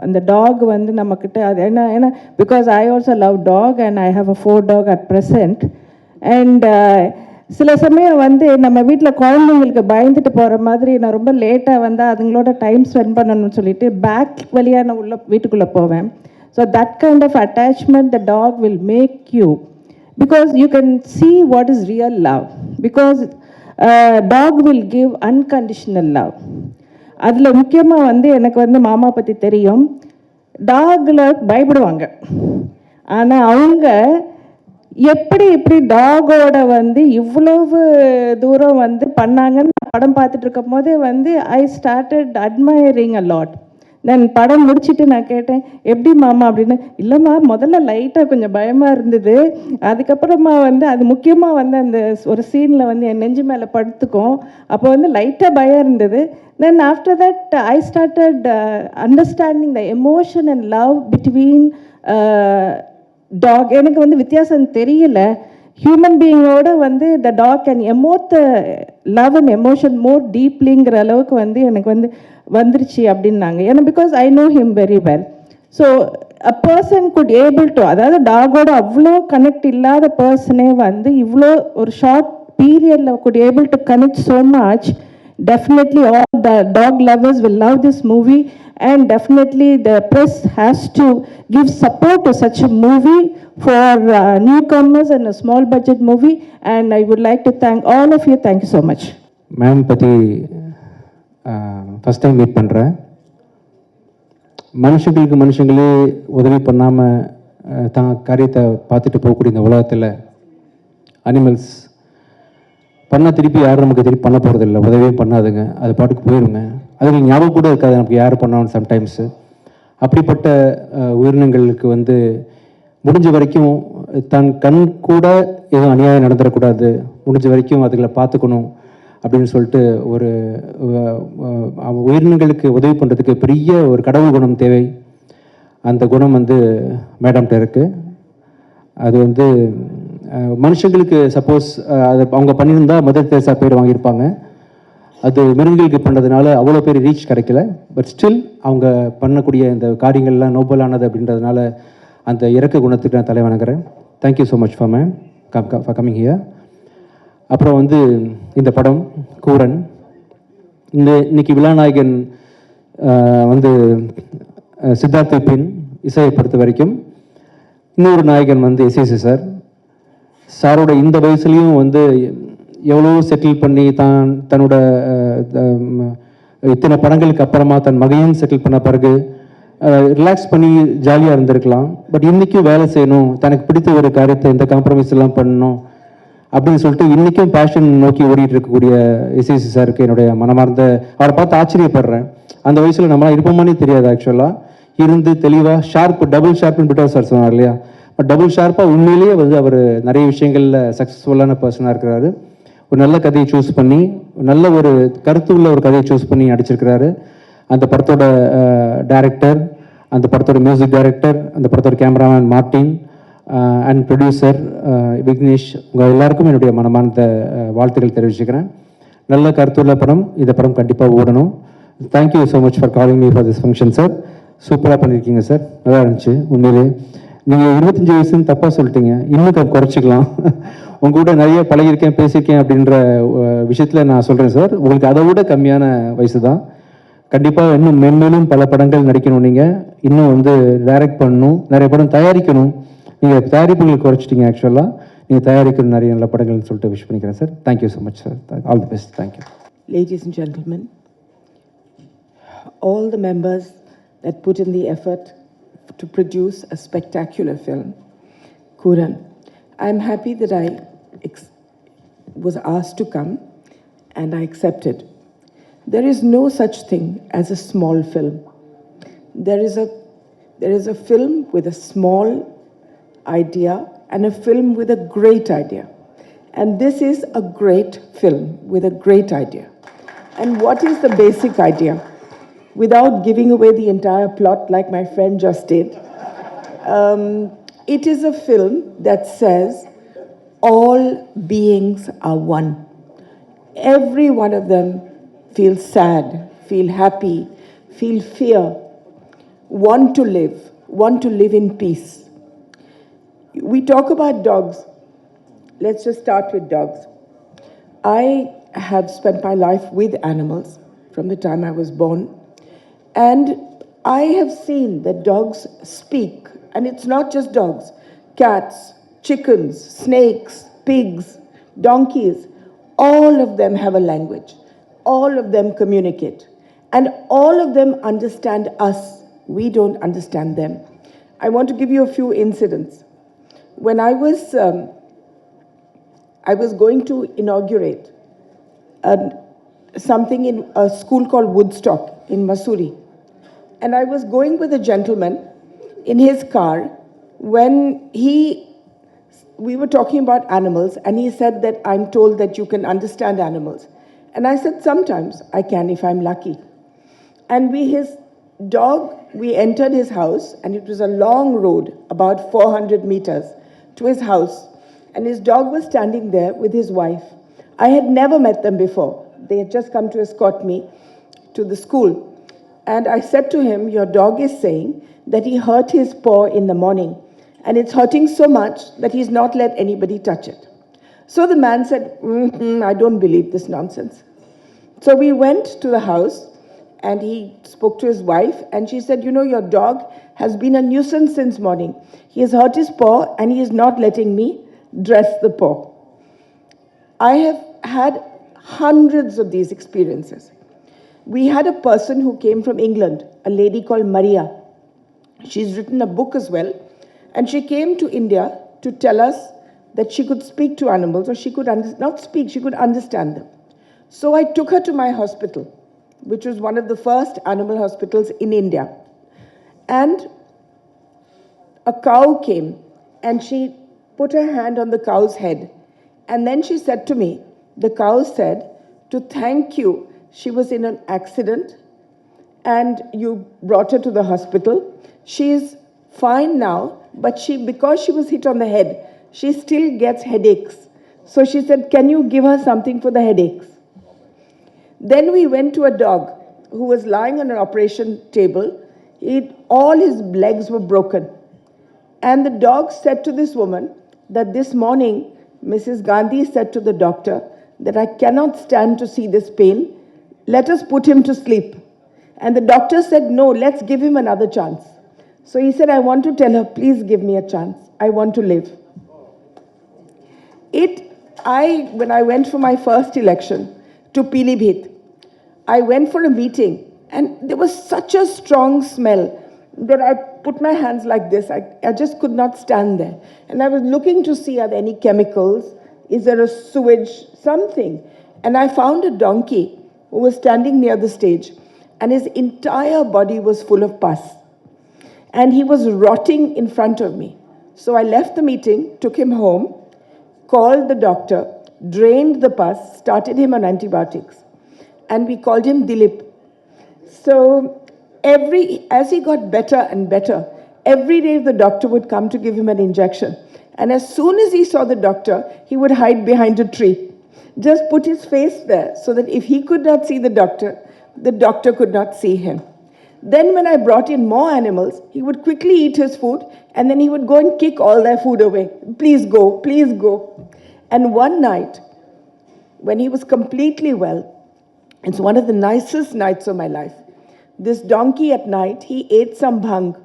அந்த டாக் வந்து நம்மக்கிட்ட அது ஏன்னா because I also love dog and I have a 4 dog at present. And சில சமயம் வந்து நம்ம வீட்டில் குழந்தைங்களுக்கு பயந்துட்டு போகிற மாதிரி நான் ரொம்ப லேட்டாக வந்தால் அதுங்களோட டைம் ஸ்பெண்ட் பண்ணணும்னு சொல்லிட்டு பேக் வழியாக நான் வீட்டுக்குள்ளே போவேன். So that kind of attachment the dog will make you, because you can see what is real love, because dog will give unconditional love. அதில் முக்கியமாக வந்து எனக்கு வந்து மாமா பற்றி தெரியும். டாகில் பயப்படுவாங்க, ஆனால் அவங்க எப்படி டாகோட வந்து இவ்வளவு தூரம் வந்து பண்ணாங்கன்னு படம் பார்த்துட்டு இருக்கும் போதே வந்து I started admiring a lot. நான் படம் முடிச்சுட்டு நான் கேட்டேன் எப்படி மாமா அப்படின்னு. இல்லைம்மா முதல்ல லைட்டாக கொஞ்சம் பயமாக இருந்தது, அதுக்கப்புறமா வந்து அது முக்கியமாக வந்து அந்த ஒரு சீனில் வந்து என் நெஞ்சு மேலே படுத்துக்கும், அப்போ வந்து லைட்டாக பயம் இருந்தது. Then after that I started understanding the emotion and love between dog. எனக்கு வந்து வித்தியாசம் தெரியல. ஹியூமன் பீயிங்கோட வந்து the dog can emote the love and emotion more டீப்லிங்கிற அளவுக்கு வந்து எனக்கு வந்து வந்துருச்சு அப்படின்னாங்க. ஏன்னா because I know him very well. So a person good able to, அதாவது டாகோட அவ்வளோ கனெக்ட் இல்லாத பர்சனே வந்து இவ்வளோ ஒரு ஷார்ட் பீரியடில் good able to connect so much. Definitely all the dog lovers will love this movie, and definitely the press has to give support to such a movie for newcomers and a small budget movie, and I would like to thank all of you. Thank you so much. Ma'am பற்றி first time meet பண்ணுறேன். மனுஷங்களே உதவி பண்ணாமல் தான் காரியத்தை பார்த்துட்டு போகக்கூடிய இந்த உலகத்தில் அனிமல்ஸ் பண்ணால் திருப்பி யாரும் நமக்கு திருப்பி பண்ண போகிறதில்ல, உதவியும் பண்ணாதுங்க, அது பாட்டுக்கு போயிடுங்க. அதுங்களுக்கு ஞாபகம் கூட இருக்காது நமக்கு யார் பண்ணாலும் சம்டைம்ஸு. அப்படிப்பட்ட உயிரினங்களுக்கு வந்து முடிஞ்ச வரைக்கும் தன் கண் கூட எதுவும் அநியாயம் நடந்துடக்கூடாது, முடிஞ்ச வரைக்கும் அதுகளை பார்த்துக்கணும் அப்படின்னு சொல்லிட்டு ஒரு உயிரினங்களுக்கு உதவி பண்ணுறதுக்கு பெரிய ஒரு கடவுள் குணம் தேவை. அந்த குணம் வந்து மேடம்கிட்ட இருக்குது. அது வந்து மனுஷங்களுக்கு சப்போஸ் அது அவங்க பண்ணியிருந்தா மதர் தெரேசா பேர் வாங்கியிருப்பாங்க. அது மிருகங்களுக்கு பண்ணுறதுனால அவ்வளோ பேர் ரீச் கிடைக்கல. பட் ஸ்டில் அவங்க பண்ணக்கூடிய இந்த காரியங்கள்லாம் நோபலானது அப்படின்றதுனால அந்த இறக்க குணத்துக்கு நான் தலை வணங்குறேன். Thank you so much for ma'am for coming here. அப்புறம் வந்து இந்த படம் கூரன், இன்னைக்கு விழாநாயகன் வந்து சித்தார்த் பின் இசையை பொறுத்த வரைக்கும் இன்னொரு நாயகன் வந்து எஸ்எஸ்சி சாரோட இந்த வயசுலேயும் வந்து எவ்வளோ செட்டில் பண்ணி தன்னோட இத்தனை படங்களுக்கு அப்புறமா தன் மகையும் செட்டில் பண்ண பிறகு ரிலாக்ஸ் பண்ணி ஜாலியாக இருந்திருக்கலாம். பட் இன்றைக்கும் வேலை செய்யணும், தனக்கு பிடித்த ஒரு காரியத்தை இந்த காம்ப்ரமைஸ் எல்லாம் பண்ணணும் அப்படின்னு சொல்லிட்டு இன்றைக்கும் பேஷன் நோக்கி ஓடிட்டு இருக்கக்கூடிய எஸ்எஸ்சி சாருக்கு என்னுடைய மனமார்ந்த, அவரை பார்த்து ஆச்சரியப்படுறேன். அந்த வயசில் நம்மளாம் இருப்போமானே தெரியாது. ஆக்சுவலாக இருந்து தெளிவாக ஷார்ப், டபுள் ஷார்ப்னு பிட்டா சார் சொன்னார் இல்லையா, பட் டபுள் ஷார்ப்பாக உண்மையிலேயே வந்து அவர் நிறைய விஷயங்களில் சக்ஸஸ்ஃபுல்லான பர்சனாக இருக்கிறாரு. ஒரு நல்ல கதையை சூஸ் பண்ணி, நல்ல ஒரு கருத்து உள்ள ஒரு கதையை சூஸ் பண்ணி நடிச்சிருக்கிறாரு. அந்த படத்தோட டைரக்டர், அந்த படத்தோட மியூசிக் டைரக்டர், அந்த படத்தோட cameraman Martin and producer Vignesh, உங்கள் எல்லாருக்கும் என்னுடைய மனமார்ந்த வாழ்த்துக்கள் தெரிவிச்சுக்கிறேன். நல்ல கருத்துள்ள படம், இந்த படம் கண்டிப்பாக ஓடணும். Thank you so much for calling me for this function sir. சூப்பராக பண்ணியிருக்கீங்க சார், நல்லா இருந்துச்சு உண்மையிலே. நீங்கள் 25 வயசுன்னு தப்பாக சொல்லிட்டீங்க, இன்னும் குறைச்சிக்கலாம். உங்கள் கூட நிறைய பழகிருக்கேன், பேசியிருக்கேன் அப்படின்ற விஷயத்தில் நான் சொல்கிறேன் சார், உங்களுக்கு அதை விட கம்மியான வயசு தான். கண்டிப்பாக இன்னும் மென்மேலும் பல படங்கள் நடிக்கணும், நீங்கள் இன்னும் வந்து டைரக்ட் பண்ணணும், நிறைய படம் தயாரிக்கணும். நீங்கள் தயாரிப்புகளை குறைச்சிட்டீங்க. ஆக்சுவலாக நீங்கள் தயாரிக்கணும் நிறைய நல்ல படங்கள்னு சொல்லிட்டு விஷ் பண்ணிக்கிறேன் sir. Thank you so much sir. All the best. Thank you. Ladies and gentlemen, all the members that put in the effort to produce a spectacular film, Kuran. I'm happy that I was asked to come and I accepted. There is no such thing as a small film. There is a film with a small idea and a film with a great idea. And this is a great film with a great idea. And what is the basic idea? Without giving away the entire plot like my friend just did, it is a film that says all beings are one. Every one of them feels sad, feel happy, feel fear, want to live in peace. We talk about dogs. Let's just start with dogs. I have spent my life with animals from the time I was born. And I have seen that dogs speak, and it's not just dogs. Cats, chickens, snakes, pigs, donkeys, all of them have a language. All of them communicate. And all of them understand us. We don't understand them. I want to give you a few incidents. When I was going to inaugurate something in a school called Woodstock in Missouri. And I was going with a gentleman in his car when we were talking about animals, and he said that I'm told that you can understand animals. And I said, sometimes I can if I'm lucky. And his dog, we entered his house, and it was a long road, about 400 meters to his house. And his dog was standing there with his wife. I had never met them before. They had just come to escort me to the school. And I said to him, your dog is saying that he hurt his paw in the morning, and it's hurting so much that he's not let anybody touch it. So the man said, I don't believe this nonsense. So we went to the house, and he spoke to his wife, and she said, you know, your dog has been a nuisance since morning. He has hurt his paw, and he is not letting me dress the paw. I have had hundreds of these experiences. We had a person who came from England, a lady called Maria. She's written a book as well, and she came to India to tell us that she could speak to animals, or she could not speak, she could understand them. So I took her to my hospital, which was one of the first animal hospitals in India. And a cow came, and she put her hand on the cow's head. And then she said to me, the cow said, to thank you, she was in an accident, and you brought her to the hospital. She is fine now, but because she was hit on the head, she still gets headaches. So she said, can you give her something for the headaches? Then we went to a dog who was lying on an operation table. All his legs were broken. And the dog said to this woman that this morning, Mrs. Gandhi said to the doctor that I cannot stand to see this pain. Let us put him to sleep. And the doctor said, no, let's give him another chance. So he said, I want to tell her, please give me a chance. I want to live. When I went for my first election to Pilibhit, I went for a meeting, and there was such a strong smell that I put my hands like this. I just could not stand there. And I was looking to see, are there any chemicals? Is there a sewage? Something. And I found a donkey who was standing near the stage, and his entire body was full of pus. And he was rotting in front of me. So I left the meeting, took him home, called the doctor, drained the pus, started him on antibiotics. And we called him Dilip. So as he got better and better, every day the doctor would come to give him an injection. And as soon as he saw the doctor, he would hide behind a tree. Just put his face there so that if he could not see the doctor could not see him. Then when I brought in more animals, he would quickly eat his food, and then he would go and kick all their food away. Please go, please go. And one night, when he was completely well, it's one of the nicest nights of my life. This donkey at night, he ate some bhang.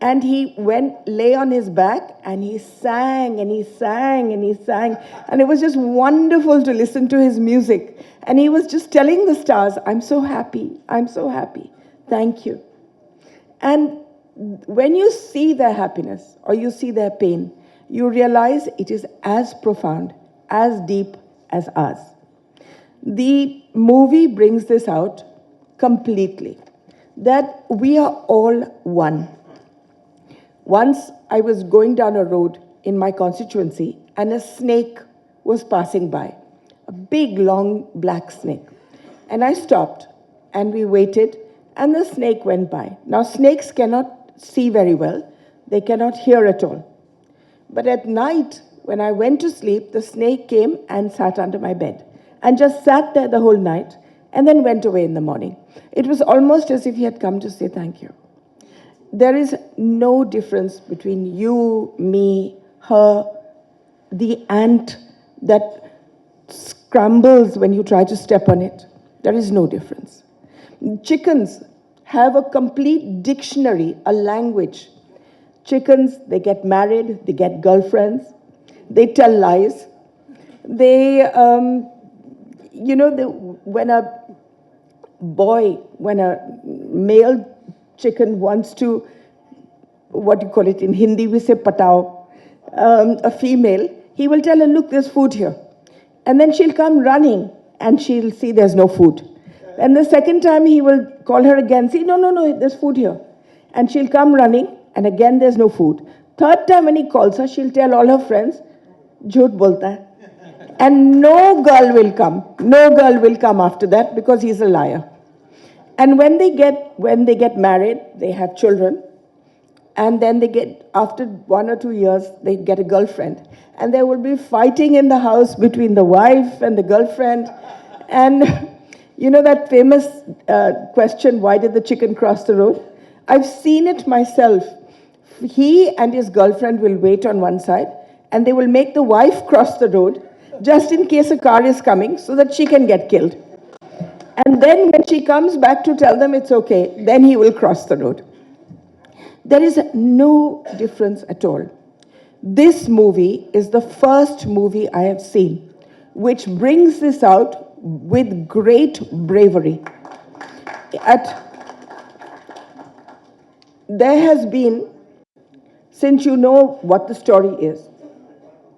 And he lay on his back, and he sang, and he sang, and he sang. And it was just wonderful to listen to his music. And he was just telling the stars, I'm so happy, thank you. And when you see their happiness, or you see their pain, you realize it is as profound, as deep as ours. The movie brings this out completely, that we are all one. Once I was going down a road in my constituency, and a snake was passing by, a big, long, black snake. And I stopped, and we waited, and the snake went by. Now, snakes cannot see very well. They cannot hear at all. But at night, when I went to sleep, the snake came and sat under my bed, and just sat there the whole night, and then went away in the morning. It was almost as if he had come to say thank you. There is no difference between you, me, her, the ant that scrambles when you try to step on it. There is no difference. Chickens have a complete dictionary, a language. Chickens, they get married, they get girlfriends, they tell lies. When a male chicken wants to, in Hindi we say patao, a female, he will tell her, look, there's food here. And then she'll come running, and she'll see there's no food. And the second time he will call her again, say, no, no, no, there's food here. And she'll come running, and again there's no food. Third time when he calls her, she'll tell all her friends, jhoot bolta hai. And no girl will come. No girl will come after that because he's a liar. And when they get married, they have children. And then they get, after 1 or 2 years, they get a girlfriend. And there will be fighting in the house between the wife and the girlfriend. And you know that famous question, why did the chicken cross the road? I've seen it myself. He and his girlfriend will wait on one side, and they will make the wife cross the road just in case a car is coming so that she can get killed. And then when she comes back to tell them it's okay, then he will cross the road. There is no difference at all. This movie is the first movie I have seen which brings this out with great bravery. There has been, since you know what the story is,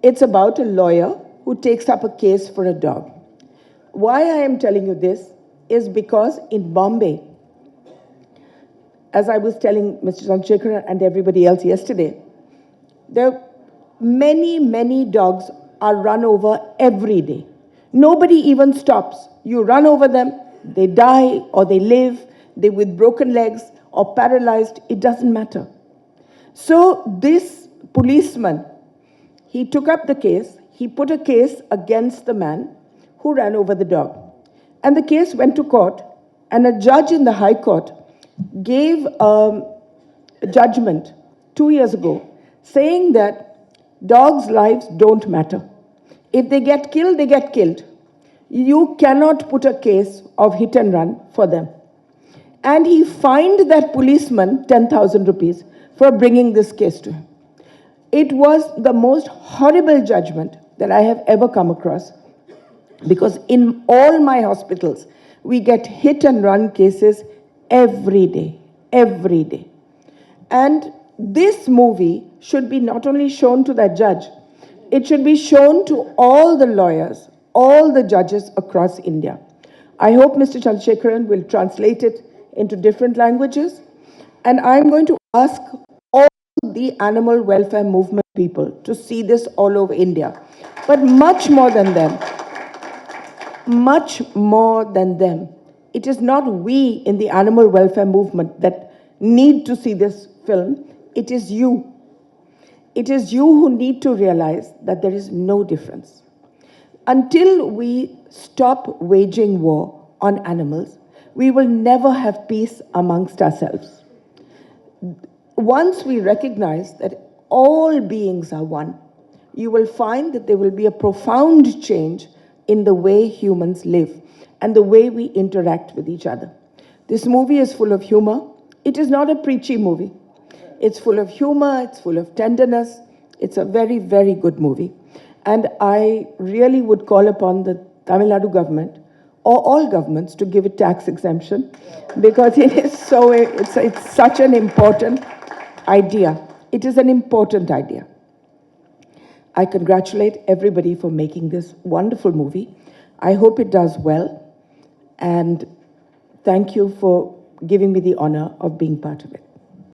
it's about a lawyer who takes up a case for a dog. Why I am telling you this is because in Bombay, as I was telling Mr. Chandrasekhar and everybody else yesterday, there many, many dogs are run over every day. Nobody even stops. You run over them, they die or they live, they with broken legs or paralyzed, it doesn't matter. So this policeman, he took up the case, he put a case against the man who ran over the dog. And the case went to court, and a judge in the High Court gave a judgment 2 years ago saying that dogs' lives don't matter. If they get killed, they get killed. You cannot put a case of hit and run for them. And he fined that policeman 10,000 rupees for bringing this case to him. It was the most horrible judgment that I have ever come across, because in all my hospitals, we get hit and run cases every day, every day. And this movie should be not only shown to that judge, it should be shown to all the lawyers, all the judges across India. I hope Mr. Chandrasekharan will translate it into different languages. And I'm going to ask all the animal welfare movement people to see this all over India. But much more than them, much more than them, it is not we in the animal welfare movement that need to see this film. It is you. It is you who need to realize that there is no difference. Until we stop waging war on animals, we will never have peace amongst ourselves. Once we recognize that all beings are one, you will find that there will be a profound change in the way humans live and the way we interact with each other. This movie is full of humor. It is not a preachy movie. It's full of humor, it's full of tenderness. It's a very, very good movie. And I really would call upon the Tamil Nadu government or all governments to give it tax exemption, because it is so, it's such an important idea. It is an important idea. I congratulate everybody for making this wonderful movie. I hope it does well. And thank you for giving me the honor of being part of it.